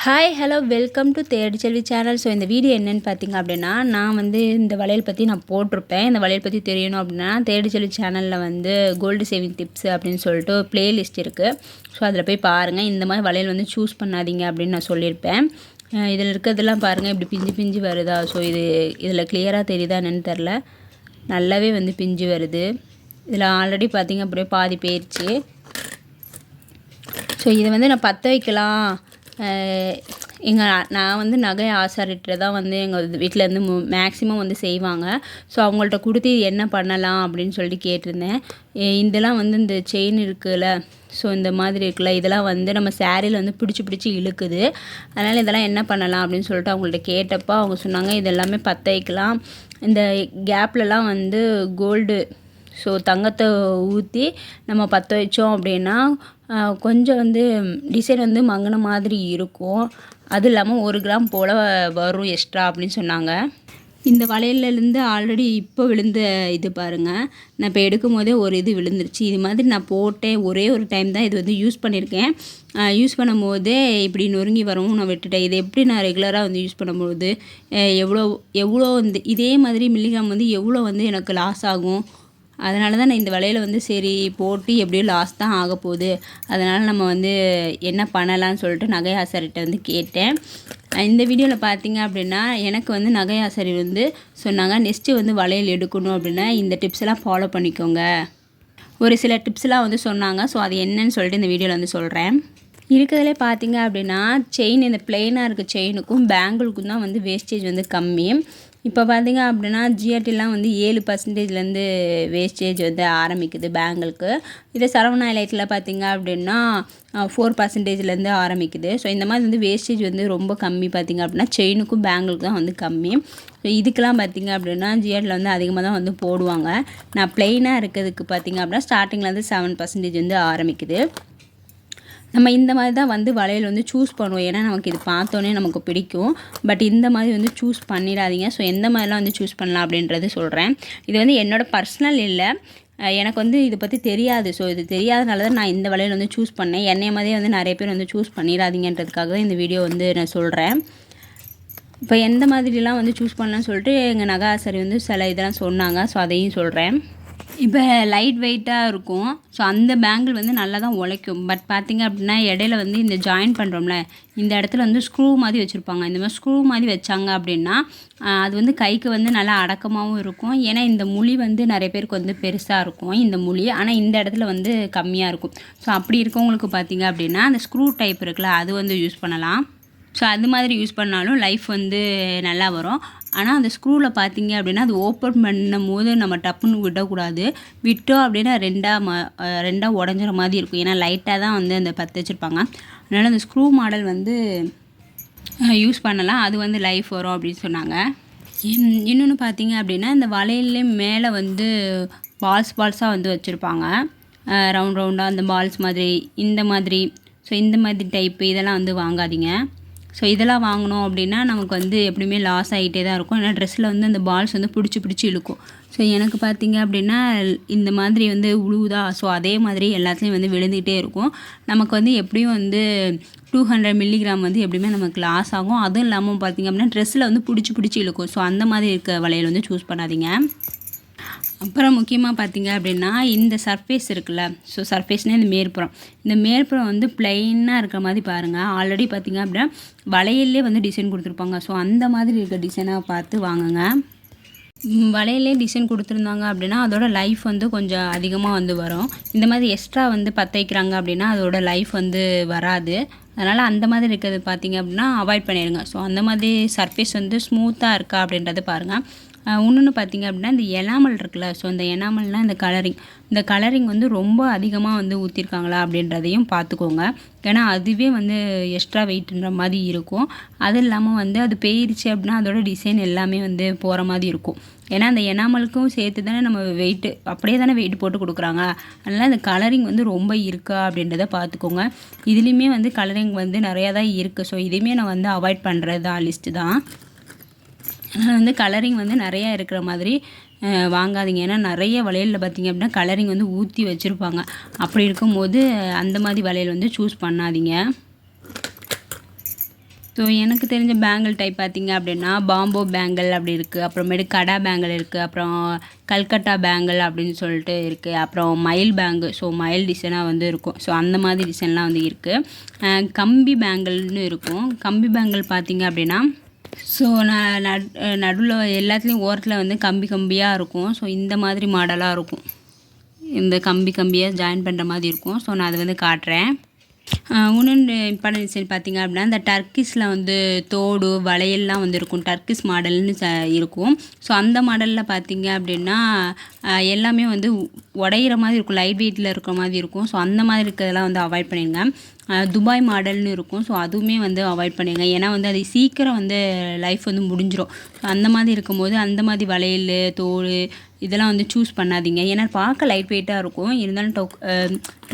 Hi hello welcome to தேடி செல்வி channel. So இந்த video என்னென்னு பார்த்தீங்க அப்படின்னா, நான் வந்து இந்த வளையல் பற்றி நான் போட்டிருப்பேன். இந்த வளையல் பற்றி தெரியணும் அப்படின்னா தேடி செல்வி சேனலில் வந்து கோல்டு சேவிங் டிப்ஸ் அப்படின்னு சொல்லிட்டு பிளேலிஸ்ட் இருக்குது. ஸோ அதில் போய் பாருங்கள். இந்த மாதிரி வளையல் வந்து சூஸ் பண்ணாதீங்க அப்படின்னு நான் சொல்லியிருப்பேன். இதில் இருக்கிறதெல்லாம் பாருங்கள், இப்படி பிஞ்சு பிஞ்சு வருதா. ஸோ இதில் கிளியராக தெரியுதா என்னென்னு தெரில, நல்லாவே வந்து பிஞ்சு வருது. இதில் ஆல்ரெடி பார்த்தீங்க அப்படியே பாதி போயிடுச்சு. ஸோ இதை வந்து நான் பற்ற வைக்கலாம். நான் வந்து நகை ஆசாரிட்ட தான் வந்து எங்கள் வீட்டிலேருந்து மேக்ஸிமம் வந்து செய்வாங்க. ஸோ அவங்கள்ட்ட கொடுத்து என்ன பண்ணலாம் அப்படின்னு சொல்லிட்டு கேட்டிருந்தேன். இதெல்லாம் வந்து இந்த செயின் இருக்குல்ல, ஸோ இந்த மாதிரி இருக்குல்ல, இதெல்லாம் வந்து நம்ம சேரீயில் வந்து பிடிச்சி இழுக்குது. அதனால் இதெல்லாம் என்ன பண்ணலாம் அப்படின்னு சொல்லிட்டு அவங்கள்ட்ட கேட்டப்போ அவங்க சொன்னாங்க, இதெல்லாமே பற்ற வைக்கலாம். இந்த கேப்லலாம் வந்து கோல்டு, ஸோ தங்கத்தை ஊற்றி நம்ம பற்ற வச்சோம் அப்படின்னா கொஞ்சம் வந்து டிசைன் வந்து மங்கின மாதிரி இருக்கும். அது இல்லாமல் 1 கிராம் போல் வரும் எக்ஸ்ட்ரா அப்படின்னு சொன்னாங்க. இந்த வளையல்லேருந்து ஆல்ரெடி இப்போ விழுந்த இது பாருங்கள், நான் இப்போ எடுக்கும் போதே ஒரு இது விழுந்துருச்சு. இது மாதிரி நான் போட்டேன், ஒரே ஒரு டைம் தான் இது வந்து யூஸ் பண்ணியிருக்கேன். யூஸ் பண்ணும்போதே இப்படி நொறுங்கி வரவும் நான் விட்டுட்டேன். இது எப்படி நான் ரெகுலராக வந்து யூஸ் பண்ணும்போது எவ்வளோ வந்து இதே மாதிரி மில்லிகிராம் வந்து எவ்வளோ வந்து எனக்கு லாஸ் ஆகும். அதனால தான் நான் இந்த வளையலை வந்து சரி போட்டு எப்படியோ லாஸ் தான் ஆக போகுது, அதனால் நம்ம வந்து என்ன பண்ணலான்னு சொல்லிட்டு நகை ஆசாரிகிட்ட வந்து கேட்டேன். இந்த வீடியோவில் பார்த்தீங்க அப்படின்னா எனக்கு வந்து நகை ஆசாரி வந்து சொன்னாங்க, நெக்ஸ்ட்டு வந்து வளையல் எடுக்கணும் அப்படின்னா இந்த டிப்ஸ்லாம் ஃபாலோ பண்ணிக்கோங்க. ஒரு சில டிப்ஸ்லாம் வந்து சொன்னாங்க. ஸோ அது என்னன்னு சொல்லிட்டு இந்த வீடியோவில் வந்து சொல்கிறேன். இருக்கிறதுலே பார்த்தீங்க அப்படின்னா செயின், இந்த பிளெயினாக இருக்க செயினுக்கும் பேங்கிளுக்கும் தான் வந்து வேஸ்டேஜ் வந்து கம்மி. இப்போ பார்த்தீங்க அப்படின்னா ஜிஆர்டிலாம் வந்து 7% வேஸ்டேஜ் வந்து ஆரம்பிக்குது பேங்கிளுக்கு. இதே சரவணா எலைட்டில் பார்த்தீங்க அப்படின்னா 4% ஆரம்பிக்குது. ஸோ இந்த மாதிரி வந்து வேஸ்டேஜ் வந்து ரொம்ப கம்மி. பார்த்தீங்க அப்படின்னா செயினுக்கும் பேங்கிளுக்கு தான் வந்து கம்மி. ஸோ இதுக்கெலாம் பார்த்தீங்க அப்படின்னா ஜிஆர்டியில் வந்து அதிகமாக தான் வந்து போடுவாங்க. நான் பிளெயினாக இருக்கிறதுக்கு பார்த்தீங்க அப்படின்னா ஸ்டார்டிங்கில் வந்து 7% வந்து ஆரம்பிக்குது. நம்ம இந்த மாதிரி தான் வந்து வளையல் வந்து சூஸ் பண்ணுவோம். ஏன்னா நமக்கு இது பார்த்தோன்னே நமக்கு பிடிக்கும். பட் இந்த மாதிரி வந்து சூஸ் பண்ணிடாதீங்க. ஸோ எந்த மாதிரிலாம் வந்து சூஸ் பண்ணலாம் அப்படின்றது சொல்கிறேன். இது வந்து என்னோடய பர்சனல் இல்லை, எனக்கு வந்து இதை பற்றி தெரியாது. ஸோ இது தெரியாதனால தான் நான் இந்த வளையல் வந்து சூஸ் பண்ணேன். என்னைய மாதிரியே வந்து நிறைய பேர் வந்து சூஸ் பண்ணிடாதீங்கன்றதுக்காக தான் இந்த வீடியோ வந்து நான் சொல்கிறேன். இப்போ எந்த மாதிரிலாம் வந்து சூஸ் பண்ணலான்னு சொல்லிட்டு எங்கள் நகை ஆசாரி வந்து சில இதெல்லாம் சொன்னாங்க. ஸோ அதையும் சொல்கிறேன். இப்போ லைட் வெயிட்டாக இருக்கும். ஸோ அந்த பேங்கிள் வந்து நல்லா தான் உழைக்கும். பட் பார்த்திங்க அப்படின்னா இடையில வந்து இந்த ஜாயின் பண்ணுறோம்ல, இந்த இடத்துல வந்து ஸ்க்ரூ மாதிரி வச்சுருப்பாங்க. இந்த மாதிரி ஸ்க்ரூ மாதிரி வச்சாங்க அப்படின்னா அது வந்து கைக்கு வந்து நல்லா அடக்கமாகவும் இருக்கும். ஏன்னா இந்த முழி வந்து நிறைய பேருக்கு வந்து பெருசாக இருக்கும் இந்த முழி, ஆனால் இந்த இடத்துல வந்து கம்மியாக இருக்கும். ஸோ அப்படி இருக்கவங்களுக்கு பார்த்திங்க அப்படின்னா அந்த ஸ்க்ரூ டைப் இருக்குல்ல, அது வந்து யூஸ் பண்ணலாம். ஸோ அது மாதிரி யூஸ் பண்ணாலும் லைஃப் வந்து நல்லா வரும். ஆனால் அந்த ஸ்க்ரூவில் பார்த்தீங்க அப்படின்னா அது ஓப்பன் பண்ணும் போது நம்ம டப்புன்னு விடக்கூடாது. விட்டோம் அப்படின்னா ரெண்டாக உடஞ்சிற மாதிரி இருக்கும். ஏன்னா லைட்டாக தான் வந்து அந்த பற்ற வச்சுருப்பாங்க. அதனால் அந்த ஸ்க்ரூ மாடல் வந்து யூஸ் பண்ணலாம், அது வந்து லைஃப் வரும் அப்படின்னு சொன்னாங்க. இன்னொன்று பார்த்தீங்க அப்படின்னா இந்த வளையல்லே மேலே வந்து பால்ஸாக வந்து வச்சுருப்பாங்க, ரவுண்டாக அந்த பால்ஸ் மாதிரி இந்த மாதிரி. ஸோ இந்த மாதிரி டைப்பு இதெல்லாம் வந்து வாங்காதீங்க. ஸோ இதெல்லாம் வாங்கினோம் அப்படின்னா நமக்கு வந்து எப்படியுமே லாஸ் ஆகிட்டே தான் இருக்கும். ஏன்னா ட்ரெஸ்ஸில் வந்து அந்த பால்ஸ் வந்து பிடிச்சி இழுக்கும். ஸோ எனக்கு பார்த்திங்க அப்படின்னா இந்த மாதிரி வந்து உழுவுதா, ஸோ அதே மாதிரி எல்லாத்துலேயும் வந்து விழுந்துகிட்டே இருக்கும். நமக்கு வந்து எப்படியும் வந்து 200 மில்லிகிராம் வந்து எப்படியுமே நமக்கு லாஸ் ஆகும். அதுவும் இல்லாமல் பார்த்திங்க அப்படின்னா ட்ரெஸ்ஸில் வந்து பிடிச்சி இழுக்கும். ஸோ அந்த மாதிரி இருக்க வளையல் வந்து சூஸ் பண்ணாதீங்க. அப்புறம் முக்கியமாக பார்த்தீங்க அப்படின்னா இந்த சர்ஃபேஸ் இருக்குல்ல, ஸோ சர்ஃபேஸ்னால் இந்த மேற்புறம் வந்து பிளெயினாக இருக்கிற மாதிரி பாருங்கள். ஆல்ரெடி பார்த்திங்க அப்படின்னா வளையல்லே வந்து டிசைன் கொடுத்துருப்பாங்க. ஸோ அந்த மாதிரி இருக்க டிசைனாக பார்த்து வாங்குங்க. வளையல்லே டிசைன் கொடுத்துருந்தாங்க அப்படின்னா அதோட லைஃப் வந்து கொஞ்சம் அதிகமாக வந்து வரும். இந்த மாதிரி எக்ஸ்ட்ரா வந்து பற்ற வைக்கிறாங்க அப்படின்னா அதோட லைஃப் வந்து வராது. அதனால் அந்த மாதிரி இருக்கிறது பார்த்திங்க அப்படின்னா அவாய்ட் பண்ணிடுங்க. ஸோ அந்த மாதிரி சர்ஃபேஸ் வந்து ஸ்மூத்தாக இருக்கா அப்படின்றத பாருங்கள். இன்னொன்று பார்த்திங்க அப்படின்னா இந்த எனாமல் இருக்குல்ல, ஸோ இந்த எனாமல்னால் இந்த கலரிங் வந்து ரொம்ப அதிகமாக வந்து ஊற்றிருக்காங்களா அப்படின்றதையும் பார்த்துக்கோங்க. ஏன்னா அதுவே வந்து எக்ஸ்ட்ரா வெயிட்ன்ற மாதிரி இருக்கும். அது இல்லாமல் வந்து அது போயிடுச்சு அப்படின்னா அதோட டிசைன் எல்லாமே வந்து போகிற மாதிரி இருக்கும். ஏன்னா அந்த எனாமலுக்கும் சேர்த்து தானே நம்ம வெயிட்டு அப்படியே தானே வெயிட் போட்டு கொடுக்குறாங்க. அதனால் அந்த கலரிங் வந்து ரொம்ப இருக்கா அப்படின்றத பார்த்துக்கோங்க. இதுலேயுமே வந்து கலரிங் வந்து நிறையா தான் இருக்குது. ஸோ இதையுமே நான் வந்து அவாய்ட் பண்ணுறது தான் லிஸ்ட்டு தான். அதனால் வந்து கலரிங் வந்து நிறையா இருக்கிற மாதிரி வாங்காதீங்க. ஏன்னா நிறைய வளையலில் பார்த்திங்க அப்படின்னா கலரிங் வந்து ஊற்றி வச்சுருப்பாங்க. அப்படி இருக்கும்போது அந்த மாதிரி வளையல் வந்து சூஸ் பண்ணாதீங்க. ஸோ எனக்கு தெரிஞ்ச பேங்கிள் டைப் பார்த்திங்க அப்படின்னா பாம்போ பேங்கிள் அப்படி இருக்குது, அப்புறமேட்டு கடா பேங்கிள் இருக்குது, அப்புறம் கல்கட்டா பேங்கிள் அப்படின்னு சொல்லிட்டு இருக்குது, அப்புறம் மயில் பேங்கு, ஸோ மயில் டிசைனாக வந்து இருக்கும். ஸோ அந்த மாதிரி டிசைன்லாம் வந்து இருக்குது. கம்பி பேங்கிள்னு இருக்கும். கம்பி பேங்கிள் பார்த்திங்க அப்படின்னா ஸோ நான் நடுவில் எல்லாத்துலேயும் ஓரத்தில் வந்து கம்பி கம்பியாக இருக்கும். ஸோ இந்த மாதிரி மாடலாக இருக்கும். இந்த கம்பி கம்பியாக ஜாயின் பண்ணுற மாதிரி இருக்கும். ஸோ நான் அதை வந்து காட்டுறேன். இன்னொன்று இம்பார்ட்டன்ட் டிசைன் பார்த்திங்க அப்படின்னா இந்த டர்க்கிஸில் வந்து தோடு வளையல்லாம் வந்து இருக்கும். டர்க்கிஸ் மாடல்னு இருக்கும். ஸோ அந்த மாடலில் பார்த்திங்க அப்படின்னா எல்லாமே வந்து உடையிற மாதிரி இருக்கும், லைட் வெயிட்டில் இருக்கிற மாதிரி இருக்கும். ஸோ அந்த மாதிரி இருக்கிறதெல்லாம் வந்து அவாய்ட் பண்ணிடுங்க. துபாய் மாடல்னு இருக்கும். ஸோ அதுவுமே வந்து அவாய்ட் பண்ணிடுங்க. ஏன்னா வந்து அது சீக்கிரம் வந்து லைஃப் வந்து முடிஞ்சிடும். ஸோ அந்த மாதிரி இருக்கும்போது அந்த மாதிரி வளையல் தோடு இதெல்லாம் வந்து சூஸ் பண்ணாதீங்க. ஏன்னா பார்க்க லைட் வெயிட்டாக இருக்கும், இருந்தாலும்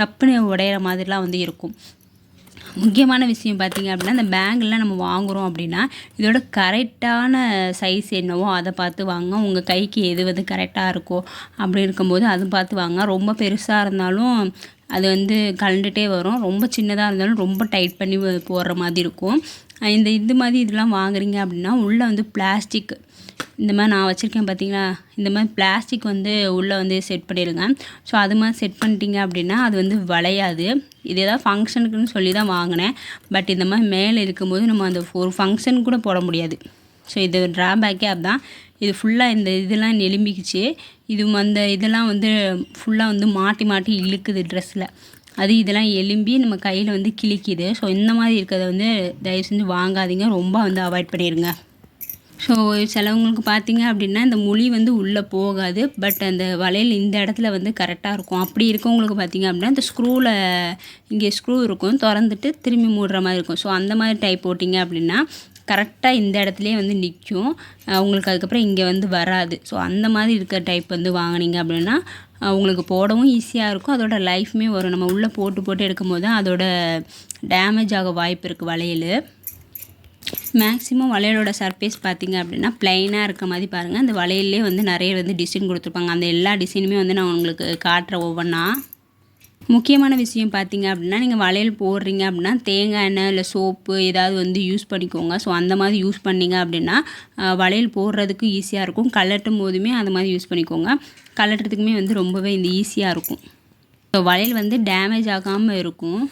டப்புன்னு உடையிற மாதிரிலாம் வந்து இருக்கும். முக்கியமான விஷயம் பார்த்திங்க அப்படின்னா இந்த பேங்கிள்லாம் நம்ம வாங்குகிறோம் அப்படின்னா இதோட கரெக்டான சைஸ் என்னவோ அதை பார்த்து வாங்க. உங்கள் கைக்கு எது வந்து கரெக்டாக இருக்கோ அப்படி இருக்கும்போது அது பார்த்து வாங்க. ரொம்ப பெருசாக இருந்தாலும் அது வந்து கலண்டுகிட்டே வரும், ரொம்ப சின்னதாக இருந்தாலும் ரொம்ப டைட் பண்ணி போடுற மாதிரி இருக்கும். இது மாதிரி இதெல்லாம் வாங்குறீங்க அப்படின்னா உள்ளே வந்து பிளாஸ்டிக் இந்த மாதிரி நான் வச்சுருக்கேன் பார்த்தீங்களா, இந்த மாதிரி பிளாஸ்டிக் வந்து உள்ளே வந்து செட் பண்ணிடுங்க. ஸோ அது மாதிரி செட் பண்ணிட்டீங்க அப்படின்னா அது வந்து வளையாது. இது ஏதாவது ஃபங்க்ஷனுக்குன்னு சொல்லி தான் வாங்கினேன். பட் இந்த மாதிரி மேலே இருக்கும்போது நம்ம அந்த ஒரு ஃபங்க்ஷன் கூட போட முடியாது. ஸோ இது ட்ராபேக்கே அதுதான். இது ஃபுல்லாக இந்த இதெல்லாம் எலும்பிக்குச்சு. அந்த இதெல்லாம் வந்து ஃபுல்லாக வந்து மாட்டி மாட்டி இழுக்குது ட்ரெஸ்ஸில். இதெல்லாம் எலும்பி நம்ம கையில் வந்து கிழிக்குது. ஸோ இந்த மாதிரி இருக்கிறத வந்து தயவு செஞ்சு வாங்காதீங்க, ரொம்ப வந்து அவாய்ட் பண்ணிடுங்க. ஸோ சிலவங்களுக்கு பார்த்திங்க அப்படின்னா இந்த முழி வந்து உள்ளே போகாது, பட் அந்த வளையல் இந்த இடத்துல வந்து கரெக்டாக இருக்கும். அப்படி இருக்கவங்களுக்கு பார்த்திங்க அப்படின்னா இந்த ஸ்க்ரூவில் இங்கே ஸ்க்ரூ இருக்கும், திறந்துட்டு திரும்பி மூடுற மாதிரி இருக்கும். ஸோ அந்த மாதிரி டைப் போட்டிங்க அப்படின்னா கரெக்டாக இந்த இடத்துலையே வந்து நிற்கும், உங்களுக்கு அதுக்கப்புறம் இங்கே வந்து வராது. ஸோ அந்த மாதிரி இருக்கிற டைப் வந்து வாங்கினீங்க அப்படின்னா உங்களுக்கு போடவும் ஈஸியாக இருக்கும், அதோட லைஃப்மே வரும். நம்ம உள்ளே போட்டு எடுக்கும்போது தான் அதோட டேமேஜ் ஆக வாய்ப்பு இருக்குது வளையல். மேக்ஸிமம் வளையலோட சர்ஃபேஸ் பார்த்திங்க அப்படின்னா ப்ளைனாக இருக்க மாதிரி பாருங்கள். அந்த வளையல்லே வந்து நிறைய வந்து டிசைன் கொடுத்துருப்பாங்க. அந்த எல்லா டிசைனுமே வந்து நான் உங்களுக்கு காட்டுறேன் ஒவ்வொன்றா. முக்கியமான விஷயம் பார்த்திங்க அப்படின்னா நீங்கள் வளையல் போடுறீங்க அப்படின்னா தேங்காய் எண்ணெய் இல்லை சோப்பு ஏதாவது வந்து யூஸ் பண்ணிக்கோங்க. ஸோ அந்த மாதிரி யூஸ் பண்ணிங்க அப்படின்னா வளையல் போடுறதுக்கு ஈஸியாக இருக்கும். கலட்டும் போதுமே அந்த மாதிரி யூஸ் பண்ணிக்கோங்க. கலட்டுறதுக்குமே வந்து ரொம்பவே ஈஸியாக இருக்கும். ஸோ வளையல் வந்து டேமேஜ் ஆகாமல் இருக்கும்.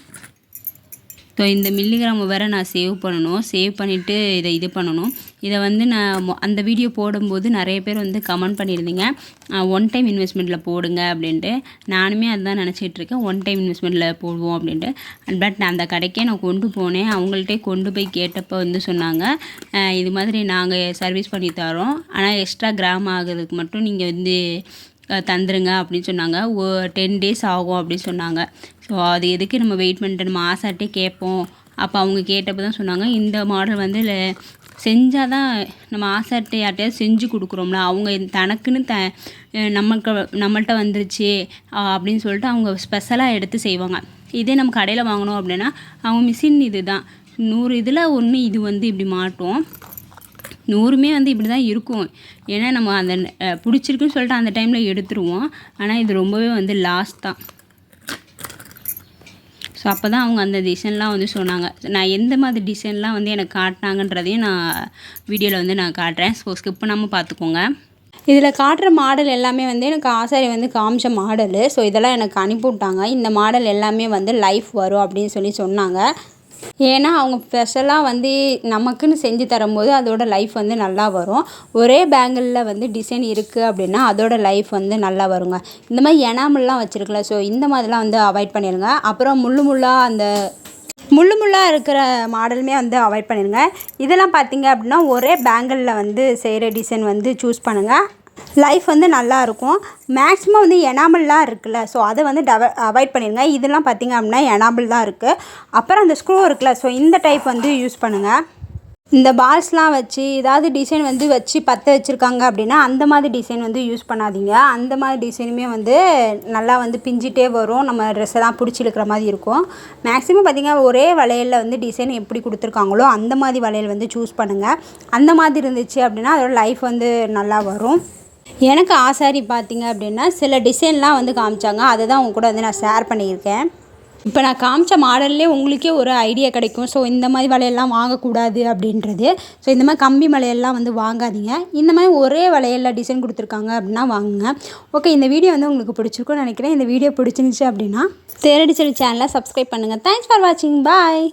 ஸோ இந்த மில்லிகிராம் வேறு நான் சேவ் பண்ணணும். சேவ் பண்ணிவிட்டு இது பண்ணணும். இதை வந்து நான் அந்த வீடியோ போடும்போது நிறைய பேர் வந்து கமெண்ட் பண்ணியிருந்தீங்க, ஒன் டைம் இன்வெஸ்ட்மெண்ட்டில் போடுங்க அப்படின்ட்டு. நானுமே அதுதான் நினச்சிட்ருக்கேன், ஒன் டைம் இன்வெஸ்ட்மெண்ட்டில் போடுவோம் அப்படின்ட்டு. பட் நான் அந்த கடைக்கே நான் கொண்டு போனேன். அவங்கள்ட்டே கொண்டு போய் கேட்டப்போ வந்து சொன்னாங்க, இது மாதிரி நாங்கள் சர்வீஸ் பண்ணி தரோம், ஆனால் எக்ஸ்ட்ரா கிராம் ஆகிறதுக்கு மட்டும் நீங்கள் வந்து தந்துருங்க அப்படின்னு சொன்னாங்க. 10 days ஆகும் அப்படின்னு சொன்னாங்க. ஸோ அது எதுக்கு நம்ம வெயிட் பண்ணிட்டு நம்ம ஆசாட்டே கேட்போம். அப்போ அவங்க கேட்டப்போ தான் சொன்னாங்க, இந்த மாடல் வந்து செஞ்சால் தான் நம்ம ஆசாட்டை யார்ட்டையாவது செஞ்சு கொடுக்குறோம்ல, அவங்க தனக்குன்னு நம்மள்கிட்ட வந்துருச்சு அப்படின்னு சொல்லிட்டு அவங்க ஸ்பெஷலாக எடுத்து செய்வாங்க. இதே நம்ம கடையில் வாங்கினோம் அப்படின்னா அவங்க மிஷின் இது தான் 100 இதில் ஒன்று இது வந்து இப்படி மாட்டோம். 100மே வந்து இப்படி தான் இருக்கும். ஏன்னா நம்ம அந்த பிடிச்சிருக்குன்னு சொல்லிட்டு அந்த டைமில் எடுத்துருவோம். ஆனால் இது ரொம்பவே வந்து லாஸ் தான். ஸோ அப்போ தான் அவங்க அந்த டிசைன்லாம் வந்து சொன்னாங்க. நான் எந்த மாதிரி டிசைன்லாம் வந்து எனக்கு காட்டினாங்கன்றதையும் நான் வீடியோவில் வந்து நான் காட்டுறேன். ஸோ ஸ்கிப் பண்ணாமல் பார்த்துக்கோங்க. இதில் காட்டுற மாடல் எல்லாமே வந்து எனக்கு ஆசாரி வந்து காமிச்ச மாடலு. ஸோ இதெல்லாம் எனக்கு அனுப்பிவிட்டாங்க. இந்த மாடல் எல்லாமே வந்து லைஃப் வரும் அப்படின்னு சொன்னாங்க. ஏன்னா அவங்க ஸ்பெஷலாக வந்து நமக்குன்னு செஞ்சு தரும்போது அதோட லைஃப் வந்து நல்லா வரும். ஒரே பேங்கிளில் வந்து டிசைன் இருக்குது அப்படின்னா அதோட லைஃப் வந்து நல்லா வருங்க. இந்த மாதிரி எனாமல்லாம் வச்சுருக்கல, ஸோ இந்த மாதிரிலாம் வந்து அவாய்ட் பண்ணிடுங்க. அப்புறம் முள்ளாக இருக்கிற மாடலுமே வந்து அவாய்ட் பண்ணிடுங்க. இதெல்லாம் பார்த்திங்க அப்படின்னா ஒரே பேங்கிளில் வந்து செய்கிற டிசைன் வந்து சூஸ் பண்ணுங்கள். லைஃப் வந்து நல்லாயிருக்கும். மேக்ஸிமம் வந்து எனாமல்லாம் இருக்குல்ல, ஸோ அதை வந்து அவாய்ட் பண்ணிடுங்க. இதெல்லாம் பார்த்திங்க அப்படின்னா எனாமல் தான் இருக்குது. அப்புறம் அந்த ஸ்க்ரூ இருக்குல்ல, ஸோ இந்த டைப் வந்து யூஸ் பண்ணுங்கள். இந்த பால்ஸ்லாம் வச்சு ஏதாவது டிசைன் வந்து வச்சு பற்ற வச்சுருக்காங்க அப்படின்னா அந்த மாதிரி டிசைன் வந்து யூஸ் பண்ணாதீங்க. அந்த மாதிரி டிசைனுமே வந்து நல்லா வந்து பிஞ்சிட்டே வரும், நம்ம ட்ரெஸ்ஸெல்லாம் பிடிச்சி இழுக்கிற மாதிரி இருக்கும். மேக்ஸிமம் பார்த்திங்கன்னா ஒரே வளையலில் வந்து டிசைன் எப்படி கொடுத்துருக்காங்களோ அந்த மாதிரி வளையல் வந்து சூஸ் பண்ணுங்கள். அந்த மாதிரி இருந்துச்சு அப்படின்னா அதோட லைஃப் வந்து நல்லா வரும். எனக்கு ஆசாரி பார்த்திங்க அப்படின்னா சில டிசைன்லாம் வந்து காமிச்சாங்க, அதை தான் உங்க கூட வந்து நான் ஷேர் பண்ணியிருக்கேன். இப்போ நான் காமிச்ச மாடல்லே உங்களுக்கே ஒரு ஐடியா கிடைக்கும். ஸோ இந்த மாதிரி வளையல்லாம் வாங்கக்கூடாது அப்படின்றது. ஸோ இந்த மாதிரி கம்பி வளையல்லாம் வந்து வாங்காதீங்க. இந்த மாதிரி ஒரே வளையலில் டிசைன் கொடுத்துருக்காங்க அப்படின்னா வாங்குங்க. ஓகே, இந்த வீடியோ வந்து உங்களுக்கு பிடிச்சிருக்கும்னு நினைக்கிறேன். இந்த வீடியோ பிடிச்சிருந்துச்சு அப்படின்னா தேரடி செல்வி சேனலை சப்ஸ்கிரைப் பண்ணுங்கள். தேங்க்ஸ் ஃபார் வாட்சிங். பாய்.